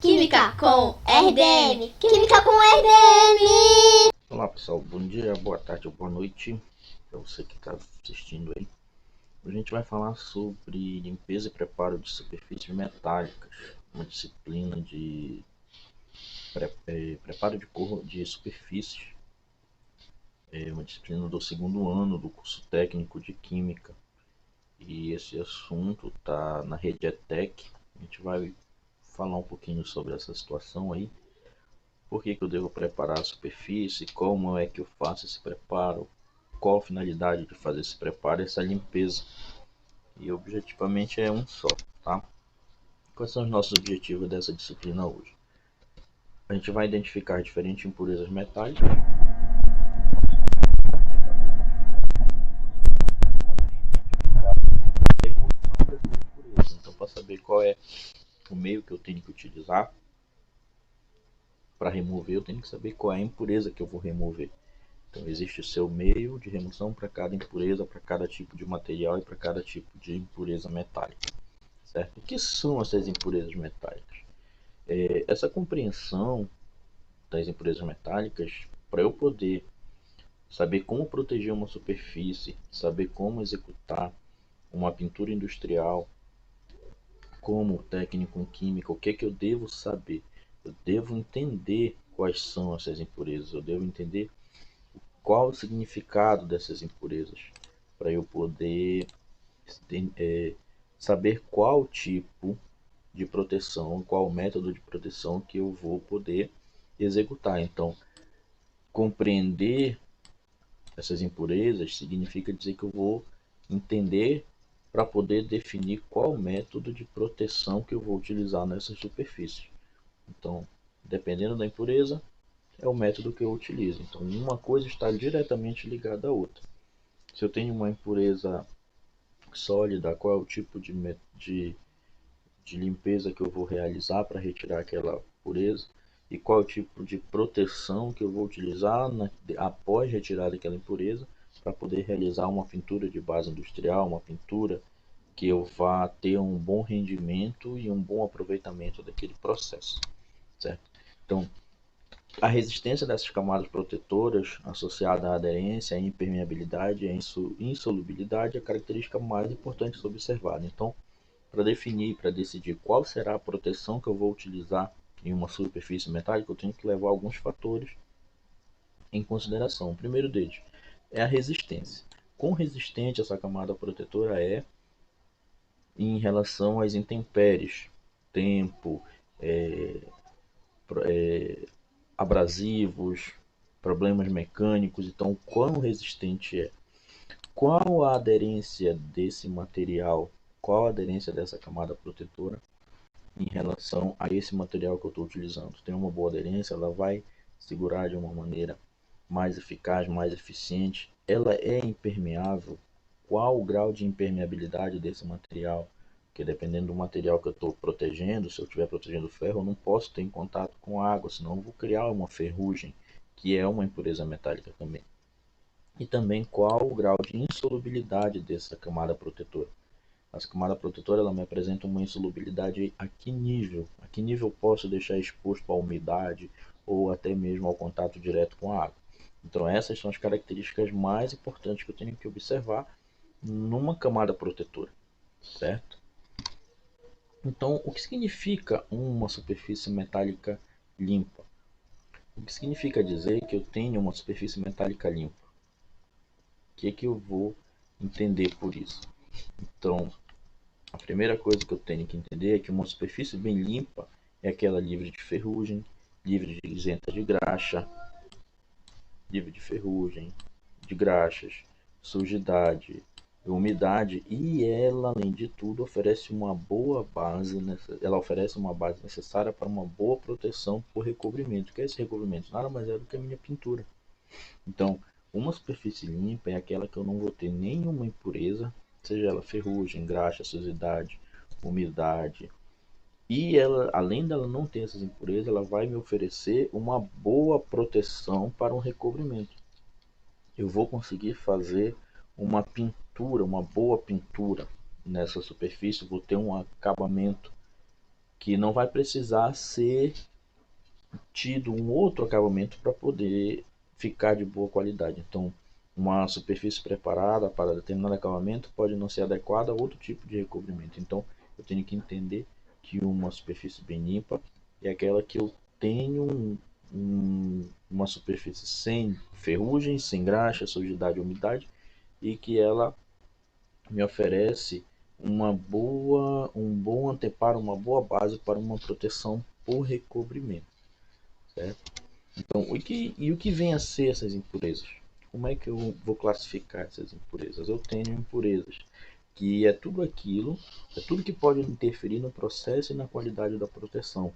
Química com RDM! Química com RDM! Olá pessoal, bom dia, boa tarde ou boa noite para você que está assistindo aí. Hoje a gente vai falar sobre limpeza e preparo de superfícies metálicas, uma disciplina de preparo de superfícies, uma disciplina do segundo ano do curso técnico de Química. E esse assunto está na rede ETEC. A gente vai falar um pouquinho sobre essa situação aí. Por que eu devo preparar a superfície? Como é que eu faço esse preparo? Qual a finalidade de fazer esse preparo, essa limpeza? E objetivamente é um só, tá? Quais são os nossos objetivos dessa disciplina hoje? A gente vai identificar diferentes impurezas metálicas. Então, para saber qual é o meio que eu tenho que utilizar para remover, eu tenho que saber qual é a impureza que eu vou remover. Então existe o seu meio de remoção para cada impureza, para cada tipo de material e para cada tipo de impureza metálica. Certo? O que são essas impurezas metálicas? Essa compreensão das impurezas metálicas, para eu poder saber como proteger uma superfície, saber como executar uma pintura industrial, como técnico em química, o que eu devo saber? Eu devo entender quais são essas impurezas, eu devo entender qual o significado dessas impurezas, para eu poder saber qual tipo de proteção, qual método de proteção que eu vou poder executar. Então, compreender essas impurezas significa dizer que eu vou entender para poder definir qual método de proteção que eu vou utilizar nessas superfícies. Então, dependendo da impureza, é o método que eu utilizo. Então, uma coisa está diretamente ligada à outra. Se eu tenho uma impureza sólida, qual é o tipo de limpeza que eu vou realizar para retirar aquela impureza e qual é o tipo de proteção que eu vou utilizar após retirar aquela impureza para poder realizar uma pintura de base industrial, uma pintura que eu vá ter um bom rendimento e um bom aproveitamento daquele processo, certo? Então, a resistência dessas camadas protetoras associada à aderência, à impermeabilidade e à insolubilidade é a característica mais importante a ser observada. Então, para definir, para decidir qual será a proteção que eu vou utilizar em uma superfície metálica, eu tenho que levar alguns fatores em consideração. O primeiro deles é a resistência. Quão resistente essa camada protetora é em relação às intempéries, tempo, é, abrasivos, problemas mecânicos. Então, quão resistente é? Qual a aderência desse material? Qual a aderência dessa camada protetora em relação a esse material que eu estou utilizando? Tem uma boa aderência, ela vai segurar de uma maneira mais eficaz, mais eficiente? Ela é impermeável? Qual o grau de impermeabilidade desse material? Porque dependendo do material que eu estou protegendo, se eu estiver protegendo ferro, eu não posso ter em contato com água, senão eu vou criar uma ferrugem, que é uma impureza metálica também. E também qual o grau de insolubilidade dessa camada protetora. Essa camada protetora ela me apresenta uma insolubilidade a que nível? A que nível posso deixar exposto à umidade ou até mesmo ao contato direto com a água? Então essas são as características mais importantes que eu tenho que observar numa camada protetora, certo? Então, o que significa uma superfície metálica limpa? O que significa dizer que eu tenho uma superfície metálica limpa? O que eu vou entender por isso? Então, a primeira coisa que eu tenho que entender é que uma superfície bem limpa é aquela livre de ferrugem, livre de isenta de graxa, livre de ferrugem, de graxas, sujidade, umidade, e ela, além de tudo, oferece uma boa base, ela oferece uma base necessária para uma boa proteção por recobrimento. O que é esse recobrimento? Nada mais é do que a minha pintura. Então, uma superfície limpa é aquela que eu não vou ter nenhuma impureza, seja ela ferrugem, graxa, sujidade, umidade. E ela, além dela não ter essas impurezas, ela vai me oferecer uma boa proteção para um recobrimento. Eu vou conseguir fazer uma pintura, uma boa pintura nessa superfície, vou ter um acabamento que não vai precisar ser tido um outro acabamento para poder ficar de boa qualidade. Então, uma superfície preparada para determinado acabamento pode não ser adequada a outro tipo de recobrimento. Então, eu tenho que entender que uma superfície bem limpa é aquela que eu tenho uma superfície sem ferrugem, sem graxa, sujidade, umidade, e que ela me oferece um bom anteparo, uma boa base para uma proteção por recobrimento, certo? Então, o que vem a ser essas impurezas? Como é que eu vou classificar essas impurezas? Eu tenho impurezas que é tudo aquilo, é tudo que pode interferir no processo e na qualidade da proteção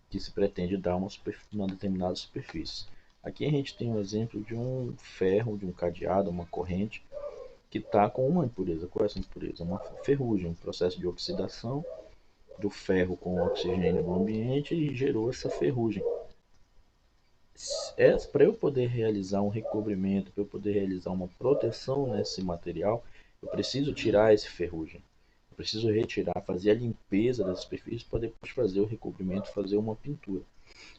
que se pretende dar uma determinada superfície. Aqui a gente tem um exemplo de um ferro, de um cadeado, uma corrente, que está com uma impureza. Qual é essa impureza? Uma ferrugem, um processo de oxidação do ferro com o oxigênio do ambiente e gerou essa ferrugem. Para eu poder realizar um recobrimento, para eu poder realizar uma proteção nesse material, eu preciso tirar esse ferrugem. Eu preciso retirar, fazer a limpeza da superfície para depois fazer o recobrimento, fazer uma pintura.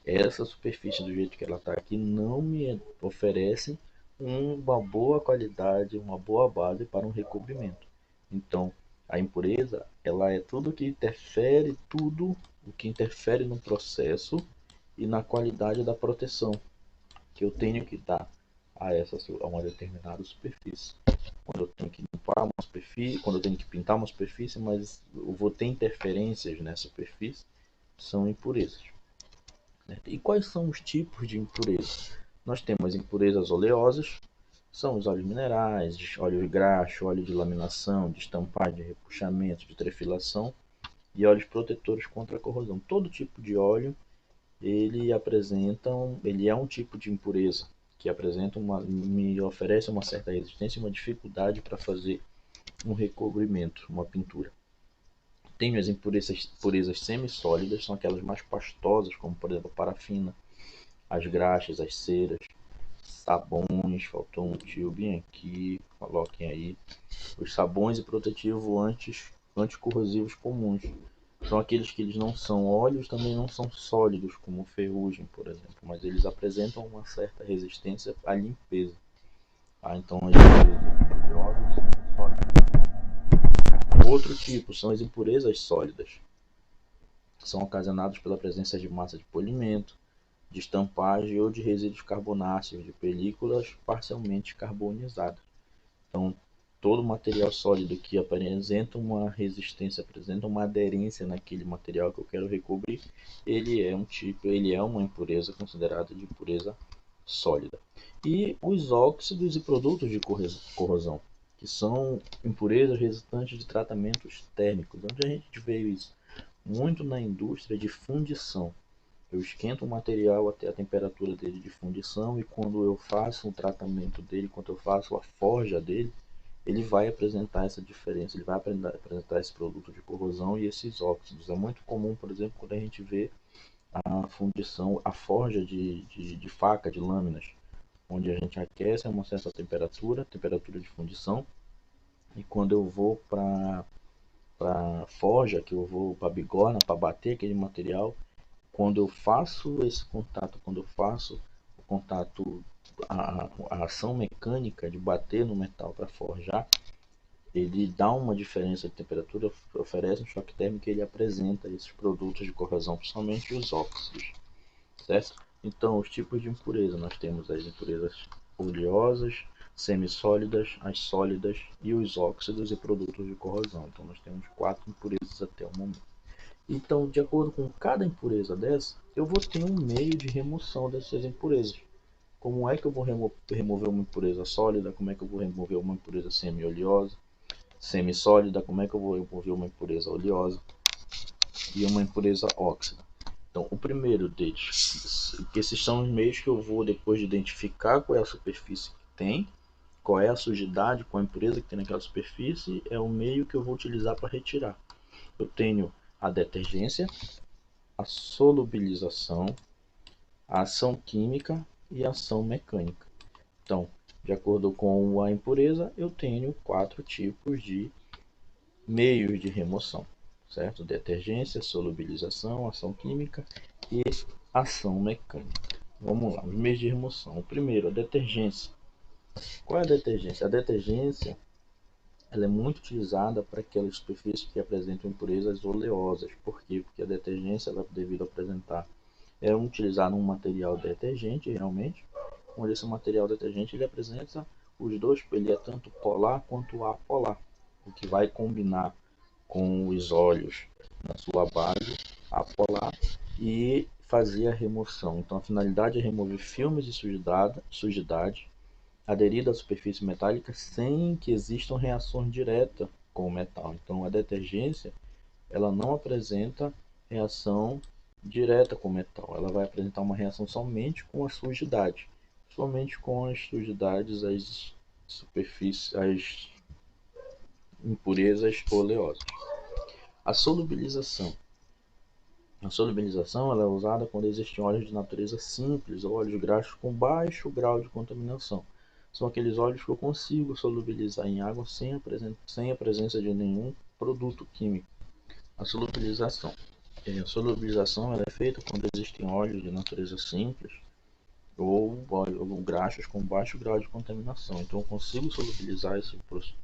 Essa superfície do jeito que ela está aqui não me oferece uma boa qualidade, uma boa base para um recobrimento. Então, a impureza, ela é tudo o que interfere no processo e na qualidade da proteção que eu tenho que dar a uma determinada superfície. Quando eu tenho que limpar uma superfície, quando eu tenho que pintar uma superfície, mas eu vou ter interferências nessa superfície, são impurezas. E quais são os tipos de impureza? Nós temos impurezas oleosas, são os óleos minerais, óleo de graxa, óleo de laminação, de estampagem, de repuxamento, de trefilação e óleos protetores contra a corrosão. Todo tipo de óleo ele é um tipo de impureza que me oferece uma certa resistência e uma dificuldade para fazer um recobrimento, uma pintura. Tenho as impurezas semissólidas, são aquelas mais pastosas, como por exemplo a parafina, as graxas, as ceras, sabões, faltou um tio bem aqui, coloquem aí, os sabões e protetivos anticorrosivos comuns. São aqueles que eles não são óleos, também não são sólidos, como ferrugem, por exemplo, mas eles apresentam uma certa resistência à limpeza. Então as impurezas oleosas são sólidas. Outro tipo são as impurezas sólidas. São ocasionadas pela presença de massa de polimento, de estampagem ou de resíduos carbonáceos de películas parcialmente carbonizadas. Então, todo material sólido que apresenta uma resistência, apresenta uma aderência naquele material que eu quero recobrir, ele é uma impureza considerada de impureza sólida. E os óxidos e produtos de corrosão, que são impurezas resultantes de tratamentos térmicos. Onde a gente vê isso? Muito na indústria de fundição. Eu esquento o material até a temperatura dele de fundição e quando eu faço o tratamento dele, quando eu faço a forja dele, ele vai apresentar essa diferença, ele vai apresentar esse produto de corrosão e esses óxidos. É muito comum, por exemplo, quando a gente vê a fundição, a forja de faca, de lâminas, onde a gente aquece a uma certa temperatura de fundição, e quando eu vou para forja, que eu vou para bigorna, para bater aquele material, quando eu faço esse contato, quando eu faço o contato, a ação mecânica de bater no metal para forjar, ele dá uma diferença de temperatura, oferece um choque térmico e ele apresenta esses produtos de corrosão, principalmente os óxidos, certo? Então, os tipos de impureza, nós temos as impurezas oleosas, semissólidas, as sólidas e os óxidos e produtos de corrosão. Então, nós temos 4 impurezas até o momento. Então, de acordo com cada impureza dessa, eu vou ter um meio de remoção dessas impurezas. Como é que eu vou remover uma impureza sólida? Como é que eu vou remover uma impureza semi-oleosa? Semissólida, como é que eu vou remover uma impureza oleosa? E uma impureza óxida. Então, o primeiro deles, que esses são os meios que eu vou, depois de identificar qual é a superfície que tem, qual é a sujidade, qual a impureza que tem naquela superfície, é o meio que eu vou utilizar para retirar. Eu tenho a detergência, a solubilização, a ação química e a ação mecânica. Então, de acordo com a impureza, eu tenho 4 tipos de meios de remoção, certo? Detergência, solubilização, ação química e ação mecânica. Vamos lá, os meios de remoção. O primeiro, a detergência. Qual é a detergência? A detergência ela é muito utilizada para aquelas superfícies que apresentam impurezas oleosas. Por quê? Porque a detergência, ela, devido a apresentar, é utilizar um material detergente, realmente, onde esse material detergente ele apresenta os dois, ele é tanto polar quanto apolar, o que vai combinar com os óleos na sua base apolar e fazer a remoção. Então a finalidade é remover filmes de sujidade aderida à superfície metálica sem que existam reações diretas com o metal. Então a detergência ela não apresenta reação direta com o metal, ela vai apresentar uma reação somente com a sujidade, somente com as sujidades, as superfícies, as impurezas oleosas. A solubilização. A solubilização ela é usada quando existem óleos de natureza simples ou óleos graxos com baixo grau de contaminação. São aqueles óleos que eu consigo solubilizar em água sem a presença de nenhum produto químico. A solubilização. A solubilização ela é feita quando existem óleos de natureza simples ou graxos com baixo grau de contaminação. Então eu consigo solubilizar esse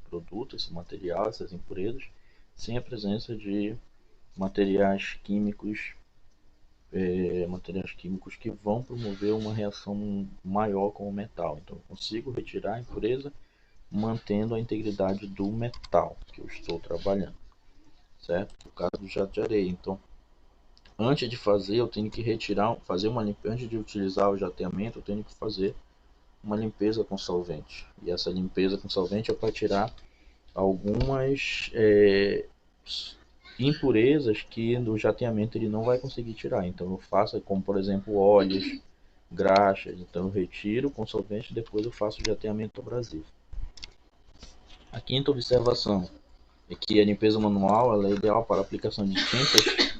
produto, esse material, essas impurezas, sem a presença de materiais químicos que vão promover uma reação maior com o metal. Então eu consigo retirar a impureza mantendo a integridade do metal que eu estou trabalhando, certo? No caso do jato de areia. Então antes de fazer eu tenho que fazer uma limpeza. Antes de utilizar o jateamento eu tenho que fazer uma limpeza com solvente, e essa limpeza com solvente é para tirar algumas impurezas que no jateamento ele não vai conseguir tirar. Então eu faço, como por exemplo óleos, graxas, então eu retiro com solvente e depois eu faço o jateamento abrasivo. A quinta observação é que a limpeza manual ela é ideal para a aplicação de tintas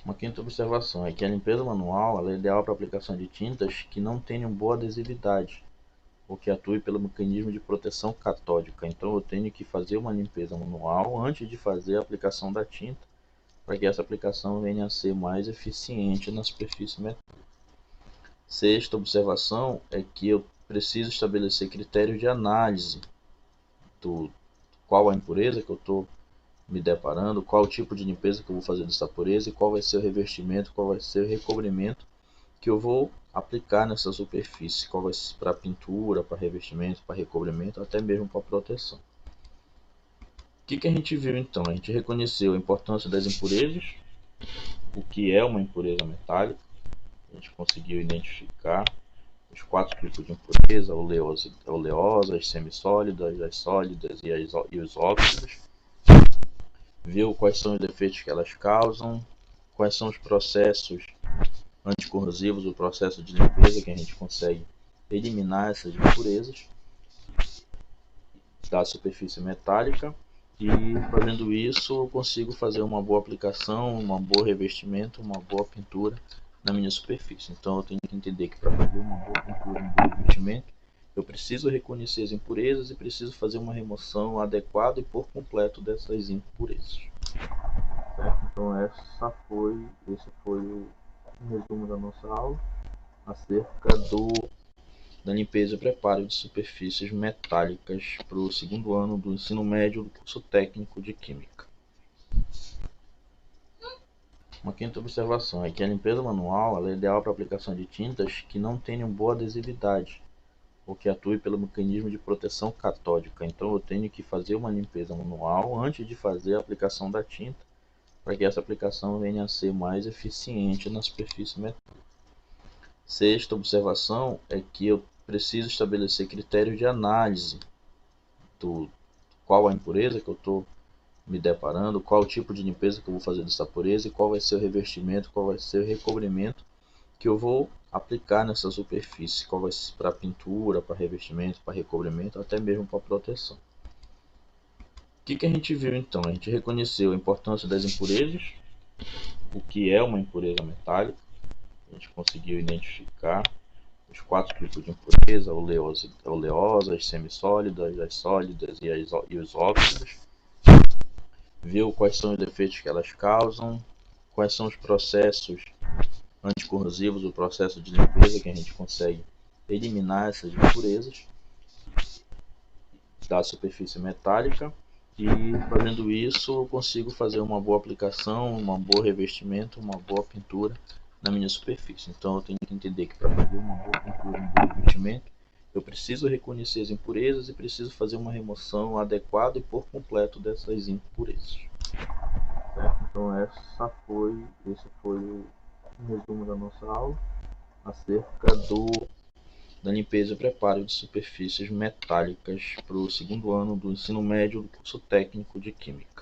Uma quinta observação é que a limpeza manual ela é ideal para a aplicação de tintas que não tenham boa adesividade ou que atue pelo mecanismo de proteção catódica. Então eu tenho que fazer uma limpeza manual antes de fazer a aplicação da tinta, para que essa aplicação venha a ser mais eficiente na superfície metálica. Sexta observação é que eu preciso estabelecer critérios de análise do qual a impureza que eu estou me deparando, qual o tipo de limpeza que eu vou fazer dessa pureza e qual vai ser o revestimento, qual vai ser o recobrimento que eu vou aplicar nessa superfície, qual vai ser para pintura, para revestimento, para recobrimento, até mesmo para proteção. O que a gente viu então? A gente reconheceu a importância das impurezas, o que é uma impureza metálica, a gente conseguiu identificar os 4 tipos de impureza, oleosas, semissólidas, as sólidas e os óxidos. Viu quais são os efeitos que elas causam, quais são os processos anticorrosivos, o processo de limpeza que a gente consegue eliminar essas impurezas da superfície metálica, e fazendo isso eu consigo fazer uma boa aplicação, um bom revestimento, uma boa pintura na minha superfície. Então eu tenho que entender que para fazer uma boa pintura, um bom revestimento, eu preciso reconhecer as impurezas e preciso fazer uma remoção adequada e por completo dessas impurezas. Certo? Então esse foi o resumo da nossa aula acerca da limpeza e preparo de superfícies metálicas para o segundo ano do ensino médio do curso técnico de Química. Uma quinta observação é que a limpeza manual ela é ideal para a aplicação de tintas que não tenham boa adesividade ou que atue pelo mecanismo de proteção catódica. Então eu tenho que fazer uma limpeza manual antes de fazer a aplicação da tinta, para que essa aplicação venha a ser mais eficiente na superfície metálica. Sexta observação é que eu preciso estabelecer critérios de análise do qual a impureza que eu estou me deparando, qual o tipo de limpeza que eu vou fazer dessa pureza e qual vai ser o revestimento, qual vai ser o recobrimento que eu vou aplicar nessa superfície, qual vai ser para pintura, para revestimento, para recobrimento, até mesmo para proteção. O que a gente viu então? A gente reconheceu a importância das impurezas, o que é uma impureza metálica, a gente conseguiu identificar os 4 tipos de impureza, oleosas, semissólidas, as sólidas e os óxidos. Viu quais são os efeitos que elas causam, quais são os processos anticorrosivos, o processo de limpeza que a gente consegue eliminar essas impurezas da superfície metálica, e fazendo isso eu consigo fazer uma boa aplicação, um bom revestimento, uma boa pintura na minha superfície. Então eu tenho que entender que para fazer uma boa pintura, um bom revestimento, eu preciso reconhecer as impurezas e preciso fazer uma remoção adequada e por completo dessas impurezas. Certo? Então esse foi o resumo da nossa aula acerca da limpeza e preparo de superfícies metálicas para o segundo ano do ensino médio do curso técnico de Química.